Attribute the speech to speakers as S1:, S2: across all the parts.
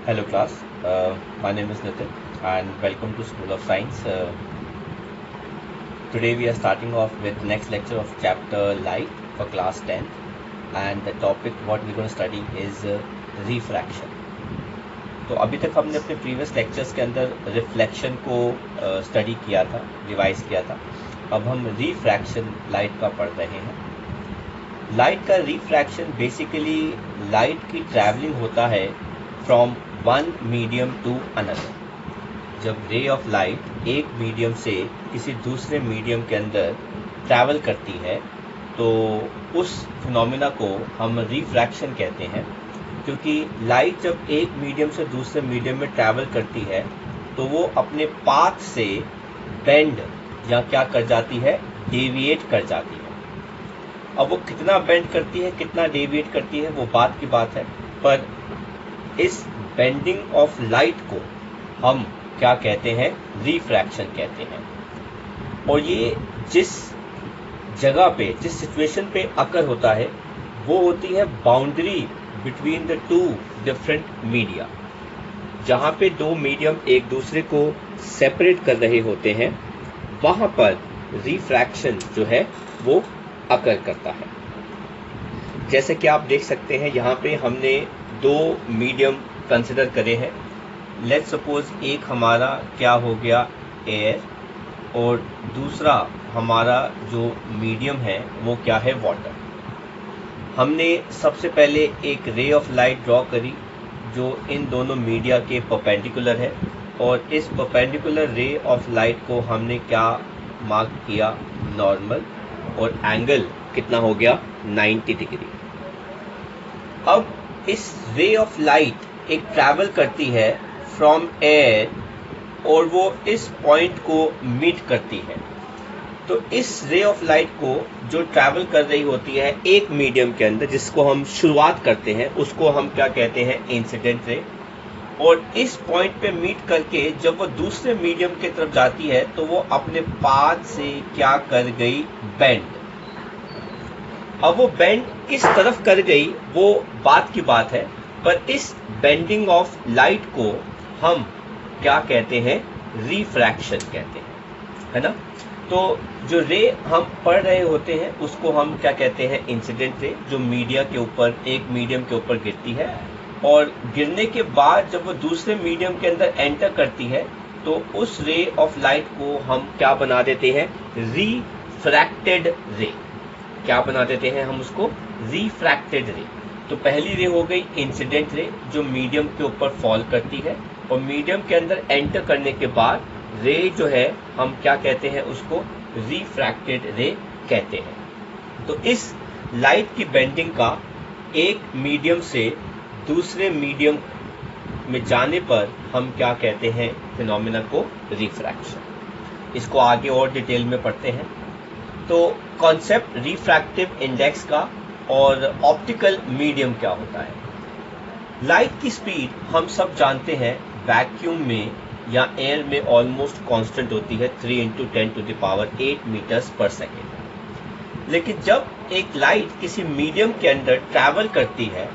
S1: Hello class, my name is Nitin and welcome to School of Science. Today we are starting off with next lecture of chapter Light for class 10th, and the topic what we're going to study is refraction. तो अभी तक हमने अपने previous lectures के अंदर reflection को study किया था, रिवाइज किया था. अब हम रिफ्रैक्शन लाइट का पढ़ रहे हैं. लाइट का रिफ्रैक्शन बेसिकली लाइट की ट्रैवलिंग होता है from one medium to another. जब रे ऑफ लाइट एक मीडियम से किसी दूसरे मीडियम के अंदर ट्रैवल करती है तो उस फिनोमिना को हम रिफ्रैक्शन कहते हैं, क्योंकि लाइट जब एक मीडियम से दूसरे मीडियम में ट्रैवल करती है तो वो अपने पाथ से बेंड या क्या कर जाती है, डेविएट कर जाती है. अब वो कितना बेंड करती है, कितना डेविएट करती है, वो बात की बात है, पर इस बेंडिंग ऑफ लाइट को हम क्या कहते हैं, रिफ्रैक्शन कहते हैं. और ये जिस जगह पे, जिस सिचुएशन पे अकर होता है वो होती है boundary between the two different media. जहाँ पे दो मीडियम एक दूसरे को सेपरेट कर रहे होते हैं वहाँ पर रिफ्रैक्शन जो है वो अकर करता है. जैसे कि आप देख सकते हैं यहाँ पे हमने दो मीडियम कंसिडर करे हैं. लेट्स सपोज एक हमारा क्या हो गया, एयर, और दूसरा हमारा जो मीडियम है वो क्या है, वाटर. हमने सबसे पहले एक रे ऑफ लाइट ड्रॉ करी जो इन दोनों मीडिया के परपेंडिकुलर है, और इस परपेंडिकुलर रे ऑफ लाइट को हमने क्या मार्क किया, नॉर्मल, और एंगल कितना हो गया, 90 डिग्री. अब इस रे ऑफ लाइट एक ट्रैवल करती है फ्रॉम एयर और वो इस पॉइंट को मीट करती है. तो इस रे ऑफ लाइट को जो ट्रैवल कर रही होती है एक मीडियम के अंदर, जिसको हम शुरुआत करते हैं, उसको हम क्या कहते हैं, इंसिडेंट रे. और इस पॉइंट पे मीट करके जब वो दूसरे मीडियम की तरफ जाती है तो वो अपने पाथ से क्या कर गई, बेंड. अब वो बेंड किस तरफ कर गई वो बात की बात है, पर इस बेंडिंग ऑफ लाइट को हम क्या कहते हैं, रिफ्रैक्शन कहते हैं, है ना. तो जो रे हम पढ़ रहे होते हैं उसको हम क्या कहते हैं, इंसिडेंट रे, जो मीडिया के ऊपर, एक मीडियम के ऊपर गिरती है, और गिरने के बाद जब वो दूसरे मीडियम के अंदर एंटर करती है तो उस रे ऑफ लाइट को हम क्या बना देते हैं, रिफ्रैक्टेड रे. क्या बना देते हैं हम उसको, रिफ्रैक्टेड रे. तो पहली रे हो गई इंसिडेंट रे जो मीडियम के ऊपर फॉल करती है, और मीडियम के अंदर एंटर करने के बाद रे जो है हम क्या कहते हैं, उसको रिफ्रैक्टेड रे कहते हैं. तो इस लाइट की बेंडिंग का एक मीडियम से दूसरे मीडियम में जाने पर हम क्या कहते हैं, फिनोमिना को रिफ्रैक्शन. इसको आगे और डिटेल में पढ़ते हैं. तो कॉन्सेप्ट रिफ्रैक्टिव इंडेक्स का और ऑप्टिकल मीडियम क्या होता है. लाइट की स्पीड हम सब जानते हैं वैक्यूम में या एयर में ऑलमोस्ट कांस्टेंट होती है 3 × 10⁸ मीटर्स पर सेकेंड. लेकिन जब एक लाइट किसी मीडियम के अंदर ट्रैवल करती है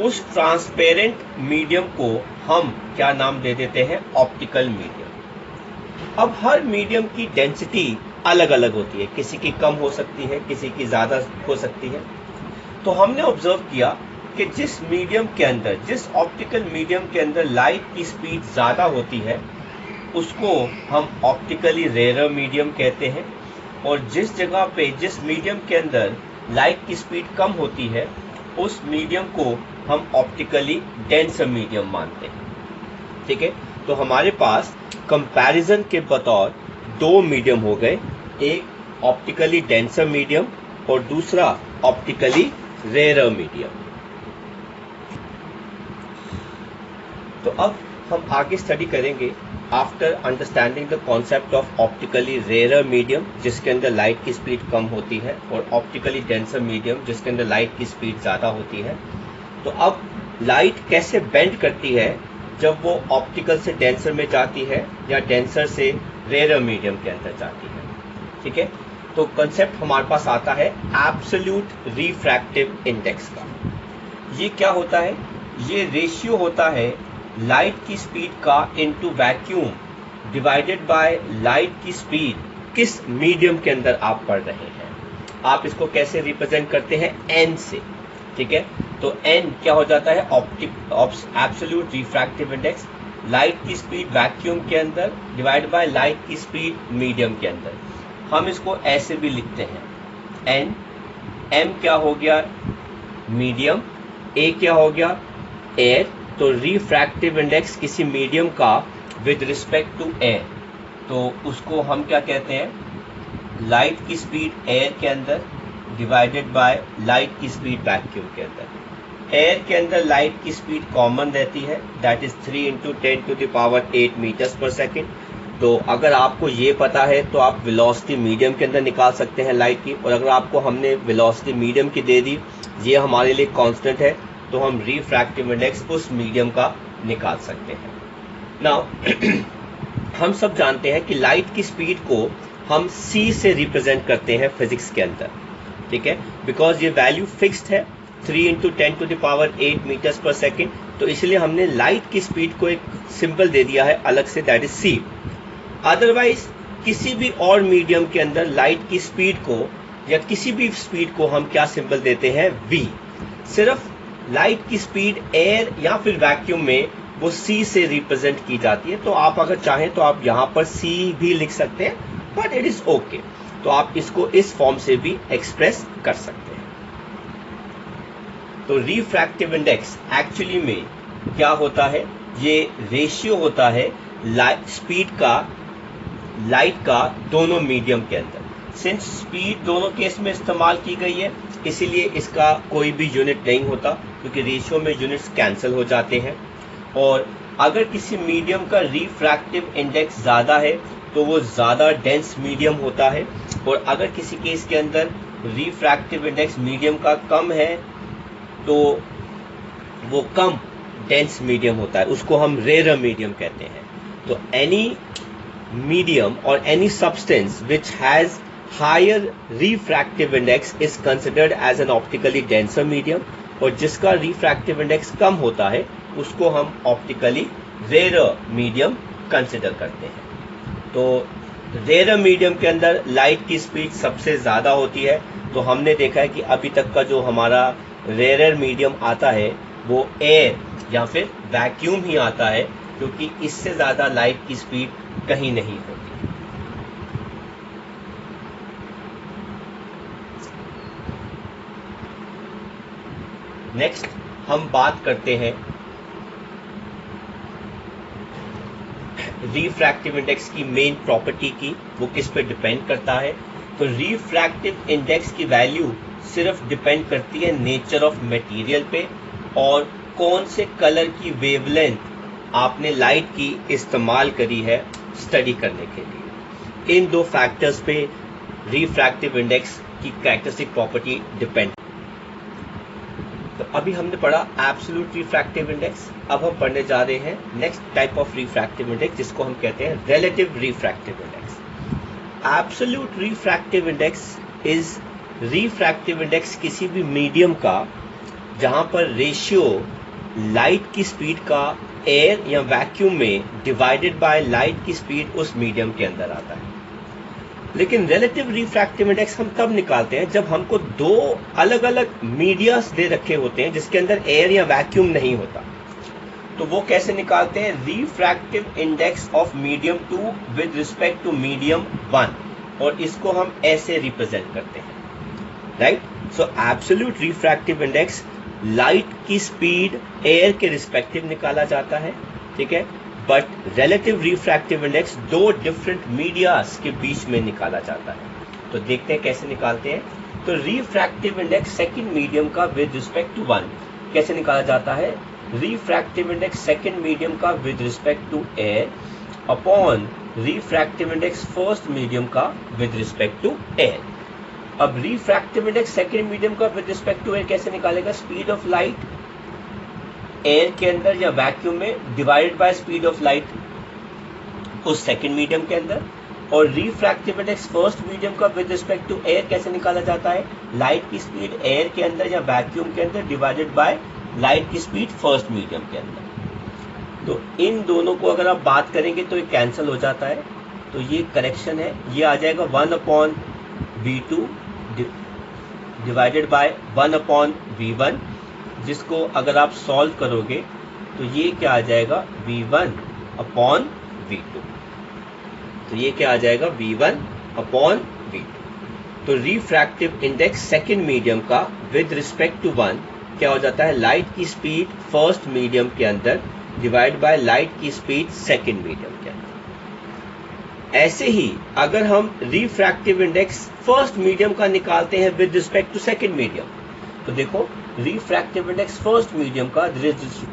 S1: उस ट्रांसपेरेंट मीडियम को हम क्या नाम दे देते हैं, ऑप्टिकल मीडियम. अब हर मीडियम की डेंसिटी अलग अलग होती है, किसी की कम हो सकती है, किसी की ज़्यादा हो सकती है. तो हमने ऑब्जर्व किया कि जिस मीडियम के अंदर, जिस ऑप्टिकल मीडियम के अंदर लाइट की स्पीड ज़्यादा होती है उसको हम ऑप्टिकली रेयर मीडियम कहते हैं, और जिस जगह पे, जिस मीडियम के अंदर लाइट की स्पीड कम होती है उस मीडियम को हम ऑप्टिकली डेंसर मीडियम मानते हैं. ठीक है. तो हमारे पास कंपैरिजन के बतौर दो मीडियम हो गए, एक ऑप्टिकली डेंसर मीडियम और दूसरा ऑप्टिकली रेयर मीडियम. तो अब हम आगे स्टडी करेंगे after understanding the concept of optically rare medium जिसके अंदर लाइट की स्पीड कम होती है, और ऑप्टिकली डेंसर मीडियम जिसके अंदर लाइट की स्पीड ज़्यादा होती है. तो अब लाइट कैसे बेंड करती है जब वो ऑप्टिकल से डेंसर में जाती है या डेंसर से रेयर मीडियम के अंदर जाती है. ठीक है. तो कंसेप्ट हमारे पास आता है एब्सोल्यूट रिफ्रैक्टिव इंडेक्स का. ये क्या होता है, ये रेशियो होता है लाइट की स्पीड का into vacuum divided by light की स्पीड किस मीडियम के अंदर आप पढ़ रहे हैं। आप इसको कैसे रिप्रेजेंट करते हैं, एन से, ठीक है। तो एन क्या हो जाता है, एब्सोल्यूट रिफ्रैक्टिव इंडेक्स, लाइट की स्पीड वैक्यूम के अंदर डिवाइड बाय लाइट की स्पीड मीडियम के अंदर। हम इसको ऐसे भी लिखते हैं, एन, एम क्या हो गया, मीडियम, ए क्या हो गया, एयर। तो रिफ्रैक्टिव इंडेक्स किसी मीडियम का विद रिस्पेक्ट टू एयर, तो उसको हम क्या कहते हैं, लाइट की स्पीड एयर के अंदर डिवाइडेड बाय लाइट की स्पीड वैक्यूम के अंदर। एयर के अंदर लाइट की स्पीड कॉमन रहती है, दैट इज 3 इंटू 10⁸ मीटर्स पर सेकेंड। तो अगर आपको ये पता है तो आप वेलोसिटी मीडियम के अंदर निकाल सकते हैं लाइट की, और अगर आपको हमने वेलोसिटी मीडियम की दे दी, ये हमारे लिए कांस्टेंट है, तो हम रिफ्रैक्टिव इंडेक्स उस मीडियम का निकाल सकते हैं। नाउ हम सब जानते हैं कि लाइट की स्पीड को हम c से रिप्रेजेंट करते हैं फिजिक्स के अंदर, ठीक है, बिकॉज ये वैल्यू फिक्स्ड है 3 इंटू 10⁸ मीटर्स पर सेकेंड। तो इसलिए हमने लाइट की स्पीड को एक सिंबल दे दिया है अलग से, दैट इज c। अदरवाइज किसी भी और मीडियम के अंदर लाइट की स्पीड को या किसी भी स्पीड को हम क्या सिंबल देते हैं, v। सिर्फ लाइट की स्पीड एयर या फिर वैक्यूम में वो c से रिप्रेजेंट की जाती है। तो आप अगर चाहें तो आप यहां पर c भी लिख सकते हैं, बट इट इज ओके। तो आप इसको इस फॉर्म से भी एक्सप्रेस कर सकते हैं। तो रिफ्रैक्टिव इंडेक्स एक्चुअली में क्या होता है, ये रेशियो होता है स्पीड का लाइट का दोनों मीडियम के अंदर। सिंस स्पीड दोनों केस में इस्तेमाल की गई है, इसीलिए इसका कोई भी यूनिट नहीं होता, क्योंकि रेशियो में यूनिट्स कैंसिल हो जाते हैं। और अगर किसी मीडियम का रिफ्रैक्टिव इंडेक्स ज़्यादा है तो वो ज़्यादा डेंस मीडियम होता है, और अगर किसी केस के अंदर रिफ्रैक्टिव इंडेक्स मीडियम का कम है तो वो कम डेंस मीडियम होता है, उसको हम रेयर मीडियम कहते हैं। तो एनी मीडियम और any substance which has higher refractive index is considered as an optically denser medium, और जिसका refractive index कम होता है उसको हम optically rarer medium consider करते हैं। तो rarer medium के अंदर light की speed सबसे ज़्यादा होती है। तो हमने देखा है कि अभी तक का जो हमारा rarer medium आता है वो air या फिर vacuum ही आता है, क्योंकि इससे ज़्यादा light की speed कहीं नहीं होती। नेक्स्ट हम बात करते हैं रिफ्रैक्टिव इंडेक्स की मेन प्रॉपर्टी की, वो किस पे डिपेंड करता है। तो रिफ्रैक्टिव इंडेक्स की वैल्यू सिर्फ डिपेंड करती है नेचर ऑफ मटेरियल पे और कौन से कलर की वेवलेंथ आपने लाइट की इस्तेमाल करी है स्टडी करने के लिए। इन दो फैक्टर्स पे रिफ्रैक्टिव इंडेक्स की कैरेक्टरिस्टिक प्रॉपर्टी डिपेंड। तो अभी हमने पढ़ा एब्सोल्यूट रिफ्रैक्टिव इंडेक्स, अब हम पढ़ने जा रहे हैं next type of refractive index, जिसको हम कहते हैं relative refractive index. Absolute refractive index is refractive index किसी भी मीडियम का जहां पर रेशियो लाइट की स्पीड का एयर या वैक्यूम में डिवाइडेड बाय लाइट की स्पीड उस मीडियम के अंदर आता है। लेकिन रिलेटिव रिफ्रैक्टिव इंडेक्स हम तब निकालते हैं जब हमको दो अलग अलग मीडियास दे रखे होते हैं जिसके अंदर एयर या वैक्यूम नहीं होता। तो वो कैसे निकालते हैं, refractive index of medium 2 with respect to medium 1, और इसको हम ऐसे रिप्रेजेंट करते हैं, right. So absolute refractive index light की स्पीड एयर के रिस्पेक्टिव निकाला जाता है, ठीक है, बट रिलेटिव रिफ्रैक्टिव इंडेक्स दो डिफरेंट मीडियास के बीच में निकाला जाता है। तो देखते हैं कैसे निकालते हैं। तो रिफ्रैक्टिव इंडेक्स सेकंड मीडियम का विद रिस्पेक्ट टू 1 कैसे निकाला जाता है, रिफ्रैक्टिव इंडेक्स सेकंड मीडियम का with respect to air upon refractive index first medium का विद रिस्पेक्ट टू एयर। अब रिफ्रैक्टिव इंडेक्स सेकंड मीडियम का विद रिस्पेक्ट टू एयर कैसे निकालेगा, स्पीड ऑफ लाइट एयर के अंदर या वैक्यूम में divided by speed of light उस सेकंड मीडियम के अंदर। और रिफ्रैक्टिव इंडेक्स फर्स्ट मीडियम का विद रिस्पेक्ट टू एयर कैसे निकाला जाता है, लाइट की स्पीड एयर के अंदर या वैक्यूम के अंदर डिवाइडेड बाय लाइट की स्पीड फर्स्ट मीडियम के अंदर। तो इन दोनों को अगर आप बात करेंगे तो ये कैंसिल हो जाता है, तो ये करेक्शन है, ये आ जाएगा 1/v2 डिवाइडेड बाय 1/v1, जिसको अगर आप सॉल्व करोगे तो ये क्या आ जाएगा v1/v2, तो ये क्या आ जाएगा v1/v2। तो रिफ्रैक्टिव इंडेक्स सेकंड मीडियम का विद रिस्पेक्ट टू 1 क्या हो जाता है, लाइट की स्पीड फर्स्ट मीडियम के अंदर डिवाइड बाय लाइट की स्पीड सेकंड मीडियम के अंदर। ऐसे ही अगर हम रिफ्रैक्टिव इंडेक्स फर्स्ट मीडियम का निकालते हैं with respect to second medium, तो देखो रिफ्रैक्टिव इंडेक्स फर्स्ट मीडियम का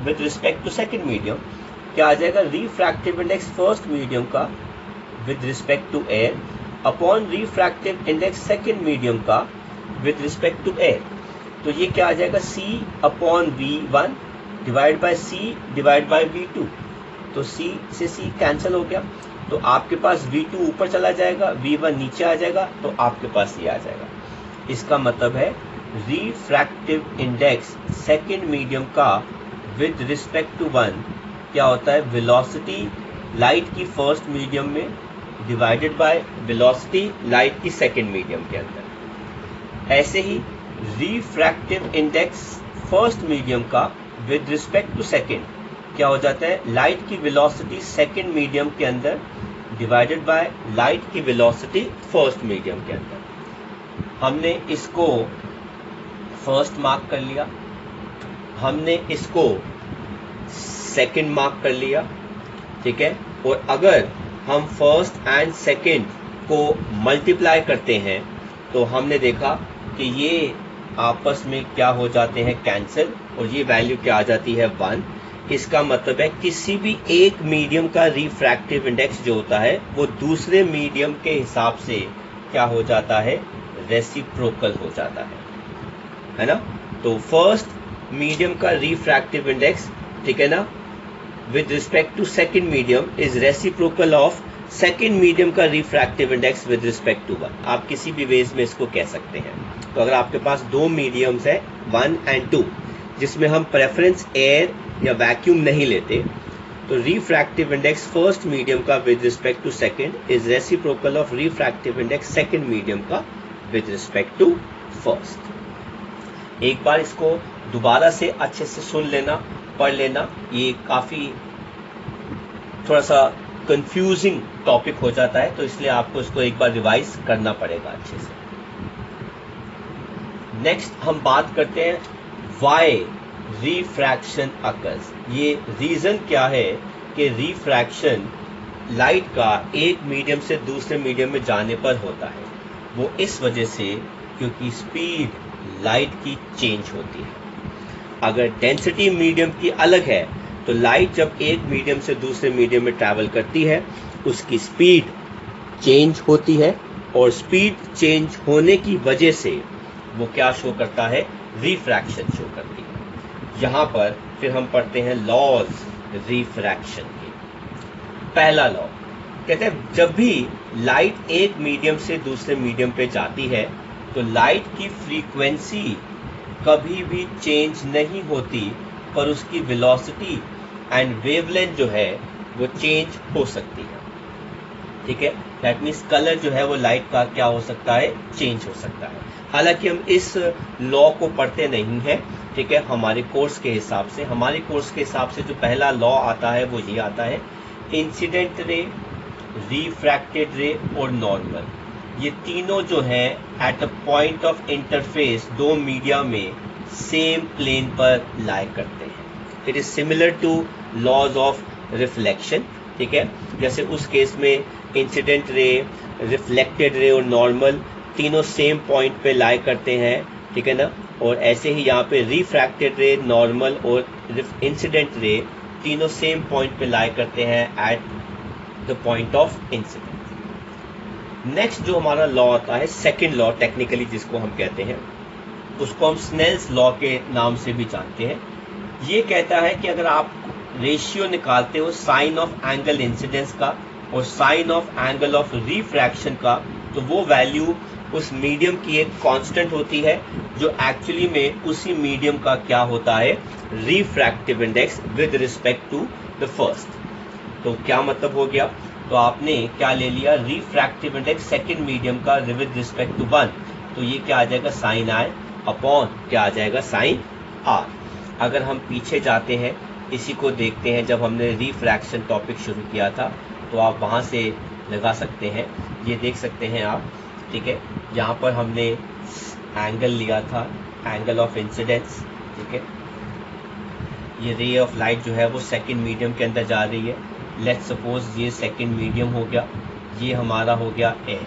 S1: with respect to second medium क्या आ जाएगा, रिफ्रैक्टिव इंडेक्स फर्स्ट मीडियम का with respect to air upon refractive index second medium का विद रिस्पेक्ट टू एयर। तो ये क्या आ जाएगा c/v1 divide by c divide by v2, तो c से c कैंसिल हो गया, तो आपके पास v2 ऊपर चला जाएगा, v1 नीचे आ जाएगा, तो आपके पास ये आ जाएगा। इसका मतलब है रिफ्रैक्टिव इंडेक्स सेकंड मीडियम का विद रिस्पेक्ट टू 1 क्या होता है, वेलोसिटी लाइट की फर्स्ट मीडियम में डिवाइडेड बाय वेलोसिटी लाइट की सेकंड मीडियम के अंदर। ऐसे ही रिफ्रैक्टिव इंडेक्स फर्स्ट मीडियम का विद रिस्पेक्ट टू सेकंड क्या हो जाता है, लाइट की वेलोसिटी सेकंड मीडियम के अंदर डिवाइडेड बाय लाइट की वेलोसिटी फर्स्ट मीडियम के अंदर। हमने इसको फर्स्ट मार्क कर लिया, हमने इसको सेकंड मार्क कर लिया, ठीक है। और अगर हम फर्स्ट एंड सेकंड को मल्टीप्लाई करते हैं तो हमने देखा कि ये आपस में क्या हो जाते हैं, कैंसिल, और ये वैल्यू क्या आ जाती है 1। इसका मतलब है किसी भी एक मीडियम का रिफ्रैक्टिव इंडेक्स जो होता है वो दूसरे मीडियम के हिसाब से क्या हो जाता है, रेसिप्रोकल हो जाता है ना। तो फर्स्ट मीडियम का रिफ्रैक्टिव इंडेक्स, ठीक है ना, with respect to second medium is reciprocal of second medium का refractive index with respect to 1। आप किसी भी वेज में इसको कह सकते हैं। तो अगर आपके पास दो मीडियम्स है 1 and 2 जिसमें हम प्रेफरेंस एयर या वैक्यूम नहीं लेते, तो रिफ्रैक्टिव इंडेक्स फर्स्ट मीडियम का with respect to second is reciprocal of refractive index second medium का विद रिस्पेक्ट टू फर्स्ट। एक बार इसको दोबारा से अच्छे से सुन लेना, पढ़ लेना, ये काफी थोड़ा सा कंफ्यूजिंग टॉपिक हो जाता है, तो इसलिए आपको इसको एक बार रिवाइज करना पड़ेगा अच्छे से। नेक्स्ट हम बात करते हैं व्हाई रिफ्रैक्शन अकर्स। ये रीजन क्या है कि रिफ्रैक्शन लाइट का एक मीडियम से दूसरे मीडियम में जाने पर होता है। वो इस वजह से क्योंकि स्पीड लाइट की चेंज होती है। अगर डेंसिटी मीडियम की अलग है तो लाइट जब एक मीडियम से दूसरे मीडियम में ट्रैवल करती है उसकी स्पीड चेंज होती है, और स्पीड चेंज होने की वजह से वो क्या शो करता है, रिफ्रैक्शन शो करती है। यहाँ पर फिर हम पढ़ते हैं लॉज रिफ्रैक्शन के। पहला लॉ कहते हैं जब भी लाइट एक मीडियम से दूसरे मीडियम पे जाती है तो लाइट की फ्रीक्वेंसी कभी भी चेंज नहीं होती, पर उसकी वेलोसिटी एंड वेवलेंथ जो है वो चेंज हो सकती है, ठीक है। दैट मीन्स कलर जो है वो लाइट का क्या हो सकता है, चेंज हो सकता है। हालांकि हम इस लॉ को पढ़ते नहीं हैं, ठीक है। हमारे कोर्स के हिसाब से जो पहला लॉ आता है वो ये आता है, इंसिडेंट रे, रिफ्रैक्टेड रे और नॉर्मल, ये तीनों जो हैं at a point of interface दो मीडिया में सेम प्लेन पर लाई करते हैं। It is similar to laws of reflection, ठीक है। जैसे उस केस में इंसिडेंट रे, रिफ्लेक्टेड रे और नॉर्मल तीनों सेम पॉइंट पे लाई करते हैं, ठीक है ना। और ऐसे ही यहाँ पे रिफ्रैक्टेड रे, नॉर्मल और इंसिडेंट रे तीनों सेम पॉइंट पे लाई करते हैं at the point of incident. Next जो हमारा लॉ आता है, सेकंड लॉ टेक्निकली जिसको हम कहते हैं, उसको हम स्नेल्स लॉ के नाम से भी जानते हैं। ये कहता है कि अगर आप रेशियो निकालते हो साइन ऑफ एंगल इंसिडेंस का और sine of angle of refraction का, तो वो वैल्यू उस मीडियम की एक कांस्टेंट होती है जो एक्चुअली में उसी मीडियम का क्या होता है, refractive index with respect to the first. तो क्या मतलब हो गया, तो आपने क्या ले लिया, रिफ्रैक्टिव इंडेक्स सेकंड मीडियम का विद रिस्पेक्ट टू 1, तो ये क्या आ जाएगा, साइन आई अपॉन क्या आ जाएगा, साइन आर। अगर हम पीछे जाते हैं, इसी को देखते हैं, जब हमने रिफ्रैक्शन टॉपिक शुरू किया था तो आप वहाँ से लगा सकते हैं, ये देख सकते हैं आप, ठीक है। यहाँ पर हमने एंगल लिया था, एंगल ऑफ इंसिडेंस, ठीक है। ये रे ऑफ लाइट जो है वो सेकंड मीडियम के अंदर जा रही है। लेट्स सपोज ये सेकंड मीडियम हो गया, ये हमारा हो गया एयर,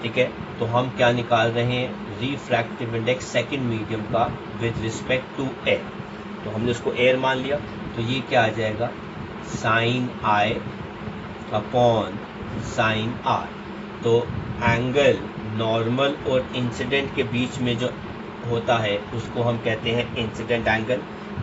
S1: ठीक है। तो हम क्या निकाल रहे हैं, रिफ्रैक्टिव इंडेक्स सेकंड मीडियम का विद रिस्पेक्ट टू एयर, तो हमने उसको एयर मान लिया, तो ये क्या आ जाएगा, sine I upon sine R. तो एंगल नॉर्मल और इंसिडेंट के बीच में जो होता है उसको हम कहते हैं इंसिडेंट एंगल,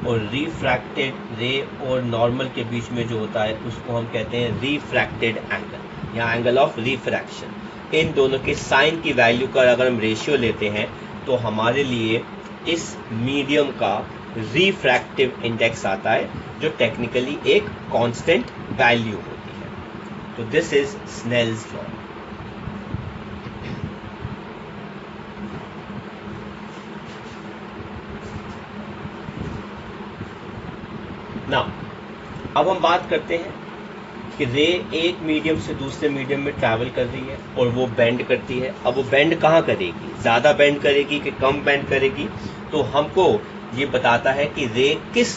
S1: और रिफ्रैक्टेड रे और नॉर्मल के बीच में जो होता है उसको हम कहते हैं रिफ्रैक्टेड एंगल या एंगल ऑफ रिफ्रैक्शन। इन दोनों के साइन की वैल्यू का अगर हम रेशियो लेते हैं तो हमारे लिए इस मीडियम का रिफ्रैक्टिव इंडेक्स आता है, जो टेक्निकली एक कांस्टेंट वैल्यू होती है। तो this is Snell's law. Now अब हम बात करते हैं कि रे एक मीडियम से दूसरे मीडियम में ट्रैवल कर रही है और वो बेंड करती है। अब वो बेंड कहाँ करेगी, ज़्यादा बेंड करेगी कि कम बेंड करेगी, तो हमको ये बताता है कि रे किस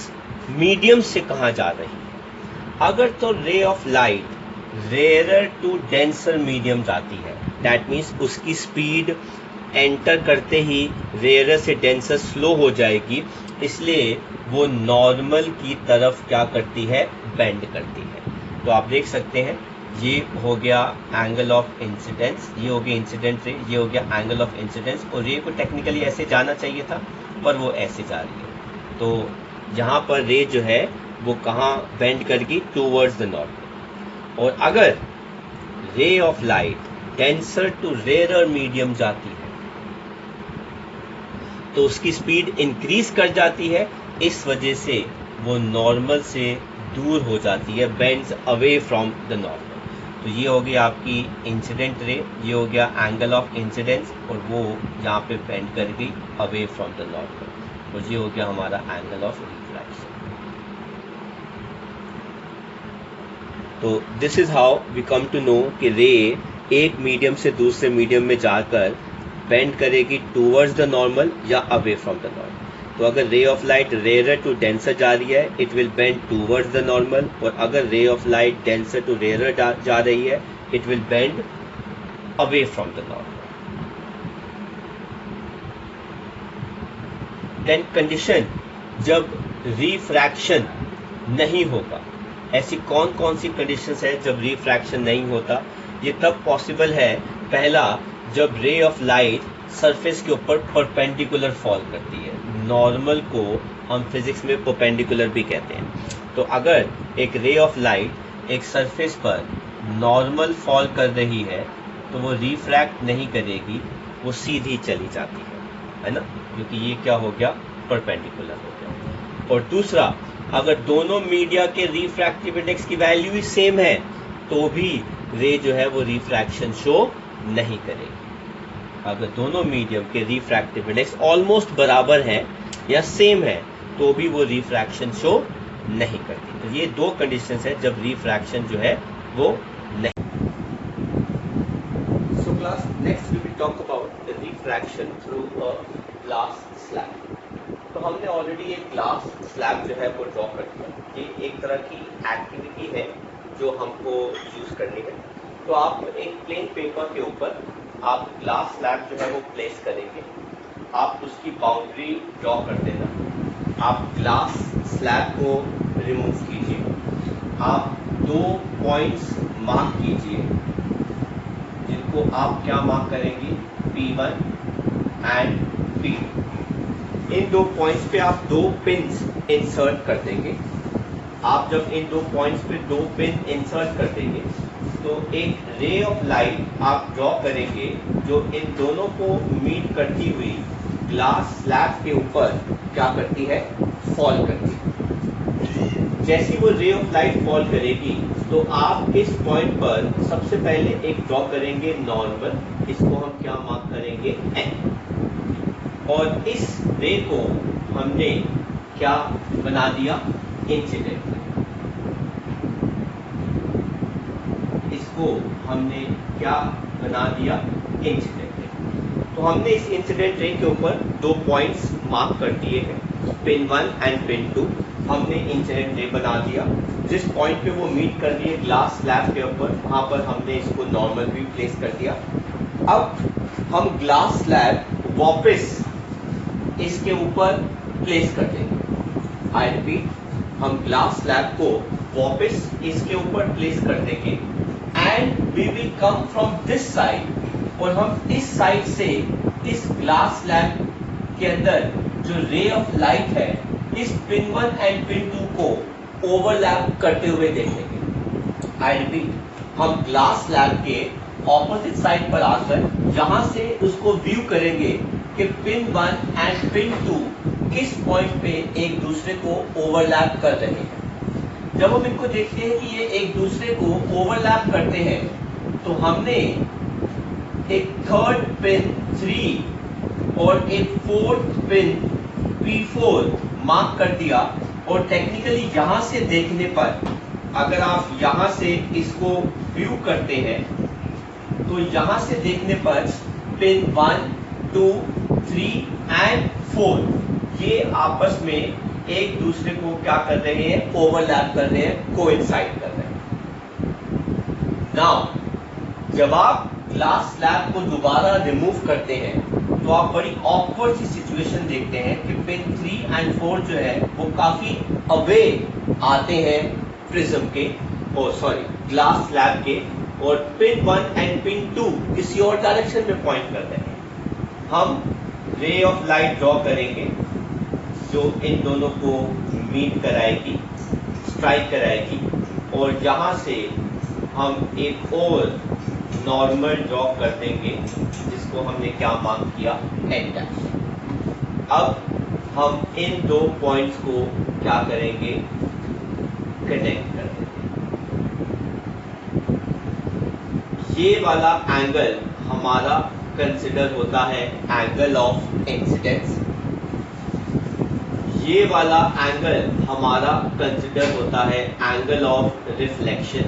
S1: मीडियम से कहाँ जा रही है। अगर तो ray of light rare to denser medium जाती है, दैट मीन्स उसकी स्पीड एंटर करते ही रेयर से डेंसर स्लो हो जाएगी, इसलिए वो नॉर्मल की तरफ क्या करती है, बेंड करती है। तो आप देख सकते हैं ये हो गया एंगल ऑफ इंसिडेंस, ये हो गया इंसिडेंट रे, ये हो गया एंगल ऑफ इंसिडेंस, और रे को टेक्निकली ऐसे जाना चाहिए था पर वो ऐसे जा रही है। तो यहाँ पर रे जो है वो कहाँ बेंड करेगी, टूवर्ड्स द नॉर्थ। और अगर ray of light denser to rare medium जाती है तो उसकी स्पीड इंक्रीज कर जाती है, इस वजह से वो नॉर्मल से दूर हो जाती है, bends away from the normal. तो ये हो गई आपकी इंसिडेंट रे, ये हो गया एंगल ऑफ इंसिडेंस, और वो यहाँ पे बेंड कर गई अवे फ्रॉम द नॉर्मल, और ये हो गया हमारा एंगल ऑफ रिफ्रैक्शन। तो this is how we come to know कि रे एक मीडियम से दूसरे मीडियम में जाकर बेंड करेगी टूवर्ड्स द नॉर्मल या अवे फ्रॉम द नॉर्मल। तो अगर ray of light rare to denser जा रही है, it will bend towards the normal, और अगर ray of light denser to rare जा रही है, it will bend away from the normal. Then condition जब रिफ्रैक्शन नहीं होगा, ऐसी कौन कौन सी कंडीशंस है जब रिफ्रैक्शन नहीं होता। ये तब पॉसिबल है, पहला जब रे ऑफ लाइट सरफेस के ऊपर परपेंडिकुलर फॉल करती है, नॉर्मल को हम फिजिक्स में परपेंडिकुलर भी कहते हैं। तो अगर एक रे ऑफ लाइट एक सरफेस पर नॉर्मल फॉल कर रही है तो वो रिफ्रैक्ट नहीं करेगी, वो सीधी चली जाती है ना, क्योंकि ये क्या हो गया, परपेंडिकुलर हो गया। और दूसरा, अगर दोनों मीडिया के रिफ्रैक्टिव इंडेक्स की वैल्यू ही सेम है तो भी रे जो है वो रिफ्रैक्शन शो नहीं करेगी। अगर दोनों मीडियम के रिफ्रैक्टिव इंडेक्स ऑलमोस्ट बराबर हैं या सेम है तो भी वो रिफ्रैक्शन शो नहीं करती। तो ये दो कंडीशंस है जब रिफ्रैक्शन जो है वो नहीं। So class next we will talk about the refraction through a glass slab. तो हमने ऑलरेडी एक ग्लास स्लैब जो है वो ड्रॉ कर दिया। ये एक तरह की एक्टिविटी है जो हमको यूज करनी है। तो आप एक प्लेन पेपर के ऊपर आप ग्लास स्लैब जो है वो प्लेस करेंगे, आप उसकी बाउंड्री ड्रॉ कर देना। आप ग्लास स्लैब को रिमूव कीजिए, आप 2 पॉइंट्स मार्क कीजिए जिनको आप क्या मार्क करेंगे, P1 and P2। In 2 points पे आप 2 पिन्स इंसर्ट कर देंगे। आप जब इन 2 पॉइंट्स पे 2 पिन इंसर्ट कर देंगे तो एक रे ऑफ लाइट आप ड्रॉ करेंगे जो इन दोनों को मीट करती हुई ग्लास स्लैब के ऊपर क्या करती है, फॉल करती है। जैसी वो रे ऑफ लाइट फॉल करेगी तो आप इस पॉइंट पर सबसे पहले एक ड्रॉ करेंगे नॉर्मल, इसको हम क्या मार्क करेंगे, N। और इस रे को हमने क्या बना दिया, इंसिडेंट। इसको हमने क्या बना दिया, इंसिडेंट। तो हमने इस इंसिडेंट रे के ऊपर 2 पॉइंट्स मार्क कर दिए हैं, पिन 1 एंड पिन 2। हमने इंसिडेंट रे बना दिया। जिस पॉइंट पे वो मीट कर रही है ग्लास स्लैब के ऊपर, वहां पर हमने इसको नॉर्मल भी प्लेस कर दिया। अब हम ग्लास स्लैब वापस इसके ऊपर प्लेस कर देंगे। आई रिपीट, हम ग्लास स्लैब को वापस इसके ऊपर प्लेस कर देंगे and we will come from this side, और हम इस साइड से इस ग्लास स्लैब के अंदर जो रे ऑफ लाइट है इस पिन 1 एंड पिन 2 को ओवरलैप करते हुए देखेंगे। आई रिपीट, हम ग्लास स्लैब के ऑपोजिट साइड पर आकर यहां से उसको व्यू करेंगे कि पिन 1 एंड पिन 2 किस पॉइंट पे एक दूसरे को ओवरलैप कर रहे हैं। जब हम इनको देखते हैं कि ये एक दूसरे को ओवरलैप करते हैं तो हमने एक थर्ड पिन 3 और एक फोर्थ पिन P4 मार्क कर दिया। और टेक्निकली यहां से देखने पर, अगर आप यहां से इसको व्यू करते हैं तो यहां से देखने पर पिन 1, 2, 3 एंड 4 ये आपस में एक दूसरे को क्या कर रहे हैं, ओवरलैप कर रहे हैं, कोइंसाइड कर रहे हैं। नाउ जब आप ग्लास स्लैब को दोबारा रिमूव करते हैं तो आप बड़ी ऑकवर्ड सी सिचुएशन देखते हैं कि पिन 3 एंड 4 जो है वो काफी अवे आते हैं प्रिज्म के, ग्लास स्लैब के, और पिन 1 एंड पिन 2 किसी और डायरेक्शन में पॉइंट कर रहे हैं। हम रे ऑफ लाइट ड्रॉ करेंगे जो इन दोनों को मीट कराएगी, स्ट्राइक कराएगी, और यहां से हम एक और नॉर्मल ड्रॉ कर देंगे जिसको हमने क्या मार्क किया, N डैश। अब हम इन 2 पॉइंट्स को क्या करेंगे, कनेक्ट कर देंगे। ये वाला एंगल हमारा कंसिडर होता है एंगल ऑफ इंसिडेंस। ये वाला एंगल हमारा कंसिडर होता है एंगल ऑफ रिफ्लेक्शन।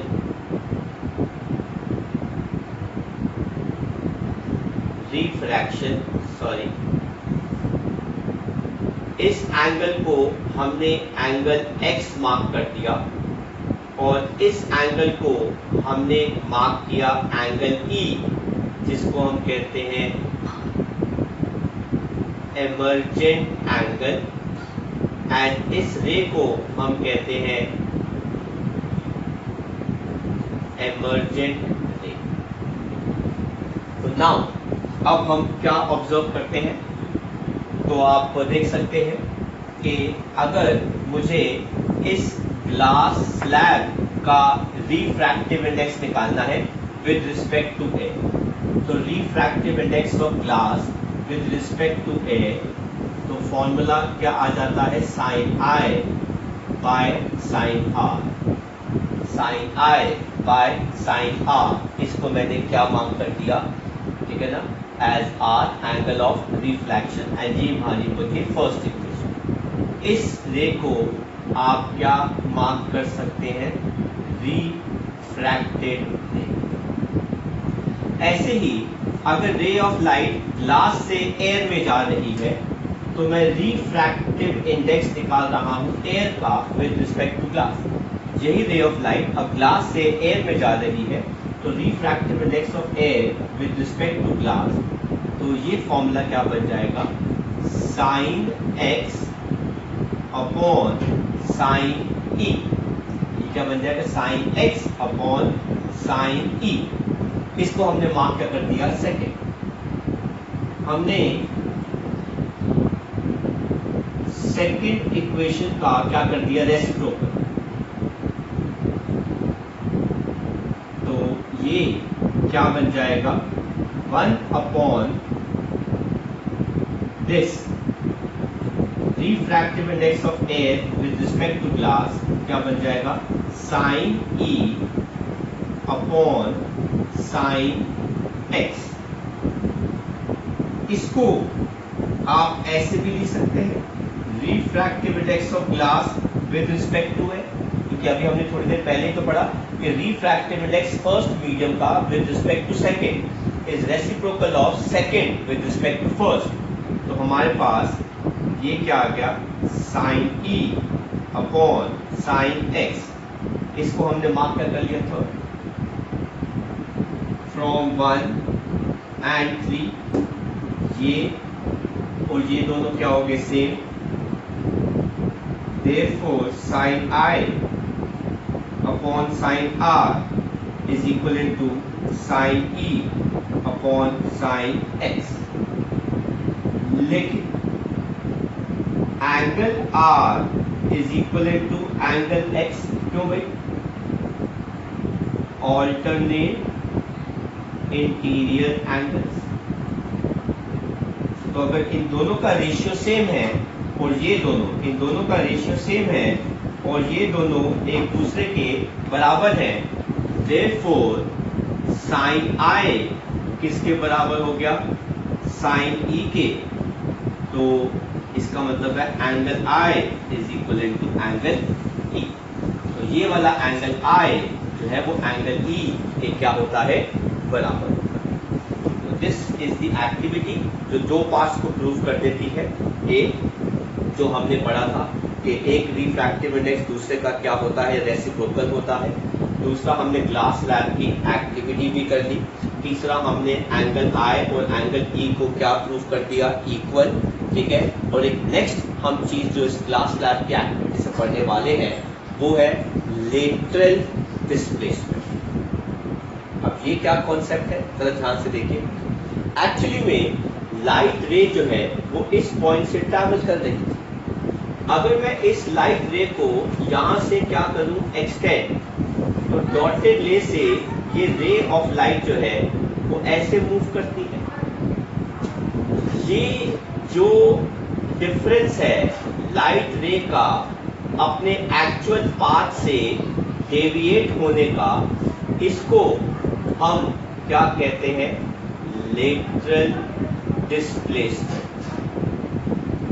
S1: रिफ्रैक्शन, इस एंगल को हमने एंगल x मार्क कर दिया और इस एंगल को हमने मार्क किया एंगल E, जिसको हम कहते हैं एमर्जेंट एंगल, एंड इस रे को हम कहते हैं एमर्जेंट रे। तो नाउ अब हम क्या ऑब्जर्व करते हैं, तो आप देख सकते हैं कि अगर मुझे इस ग्लास स्लैब का रिफ्रैक्टिव इंडेक्स निकालना है विद रिस्पेक्ट टू ए, तो refractive index of glass with respect to A, तो फॉर्मूला क्या आ जाता है, sine i by sine r, sine i by sine r. इसको मैंने क्या मार्क कर दिया, ठीक है ना, as r angle of reflection, and ये हमारी होती है फर्स्ट इक्वेशन। इस रे को आप क्या मार्क कर सकते हैं, रिफ्रैक्टेड रे। ऐसे ही अगर रे ऑफ लाइट ग्लास से एयर में जा रही है तो मैं रिफ्रैक्टिव इंडेक्स निकाल रहा हूं एयर का विद रिस्पेक्ट टू ग्लास। यही रे ऑफ लाइट अब ग्लास से एयर में जा रही है तो refractive index of air with respect to glass, तो ये फॉर्मूला क्या बन जाएगा, sine x upon sine e। ये क्या बन जाएगा, sine x upon sine e। इसको हमने मार्क क्या कर दिया, सेकेंड। हमने सेकेंड इक्वेशन का क्या कर दिया, रेसिप्रोकल। तो क्या बन जाएगा 1 upon this refractive index of air with respect to glass, क्या बन जाएगा sine E upon sine X. इसको आप ऐसे भी लिख सकते हैं, refractive index of glass with respect to air, क्योंकि अभी हमने थोड़ी देर पहले तो पढ़ा कि रिफ्रैक्टिव इंडेक्स फर्स्ट मीडियम का with respect to second is reciprocal of second with respect to first. तो हमारे पास ये क्या आ गया sign E upon sine X, इसको हमने मार्क कर लिया था फ्रॉम 1 एंड 3, ये और ये दोनों क्या हो गए same, therefore sin I upon sin R is equivalent to sin E upon sin X। लेकिन angle R is equivalent to angle X, क्यों भाई, alternate इंटीरियर एंगल्स। तो अगर इन दोनों का रेशियो सेम है और ये दोनों, इन दोनों का रेशियो सेम है और ये दोनों एक दूसरे के बराबर हैं, therefore sin I किसके बराबर हो गया sin E के, तो इसका मतलब है angle I is equivalent to angle E। तो ये वाला एंगल I जो है वो एंगल E के क्या होता है बराबर होता है। तो दिस इज द एक्टिविटी जो दो पार्ट्स को प्रूव कर देती है। एक जो हमने पढ़ा था कि एक रिफ्रैक्टिव इंडेक्स दूसरे का क्या होता है रेसिप्रोकल होता है। दूसरा हमने ग्लास स्लैब की एक्टिविटी भी कर ली। तीसरा हमने एंगल I और एंगल E को क्या प्रूव कर दिया इक्वल, ठीक है। और एक नेक्स्ट हम चीज जो इस ग्लास स्लैब की एक्टिविटी से पढ़ने वाले हैं वो है लेटरल डिस्प्लेसमेंट। अब ये क्या कॉन्सेप्ट है जरा ध्यान से देखिए। एक्चुअली में लाइट रे जो है वो इस पॉइंट से ट्रैवल कर रही थी। अगर मैं इस लाइट रे को यहां से क्या करूं एक्सटेंड, तो डॉटेड रे से ये रे ऑफ लाइट जो है वो ऐसे मूव करती है। ये जो डिफरेंस है लाइट रे का अपने एक्चुअल पाथ से डेविएट होने का, इसको हम क्या कहते हैं लेटरल डिस्प्लेसमेंट।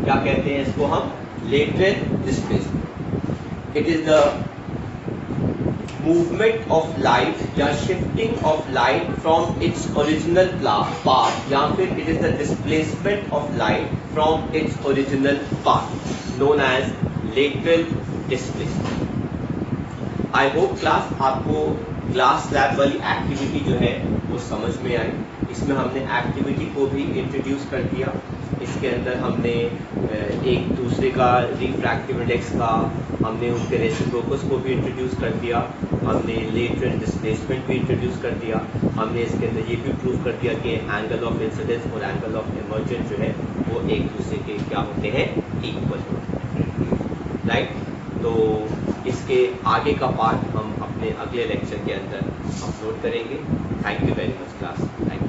S1: क्या कहते हैं इसको हम lateral displacement. It is the movement of light या shifting of light from its original path, या फिर it is the displacement of light from its original path known as lateral displacement. I hope class आपको glass slab वाली activity जो है वो समझ में आई। इसमें हमने एक्टिविटी को भी इंट्रोड्यूस कर दिया। इसके अंदर हमने एक दूसरे का रिफ्रैक्टिव इंडेक्स का, हमने उनके रेसिप्रोकल्स को भी इंट्रोड्यूस कर दिया, हमने लेटरल डिस्प्लेसमेंट भी इंट्रोड्यूस कर दिया। हमने इसके अंदर ये भी प्रूव कर दिया कि एंगल ऑफ इंसिडेंस और एंगल ऑफ इमर्जेंस जो है वो एक दूसरे के क्या होते हैं इक्वल होते हैं, राइट। तो इसके आगे का पार्ट हम अपने अगले लेक्चर के अंदर अपलोड करेंगे। Thank you very much class, thank you.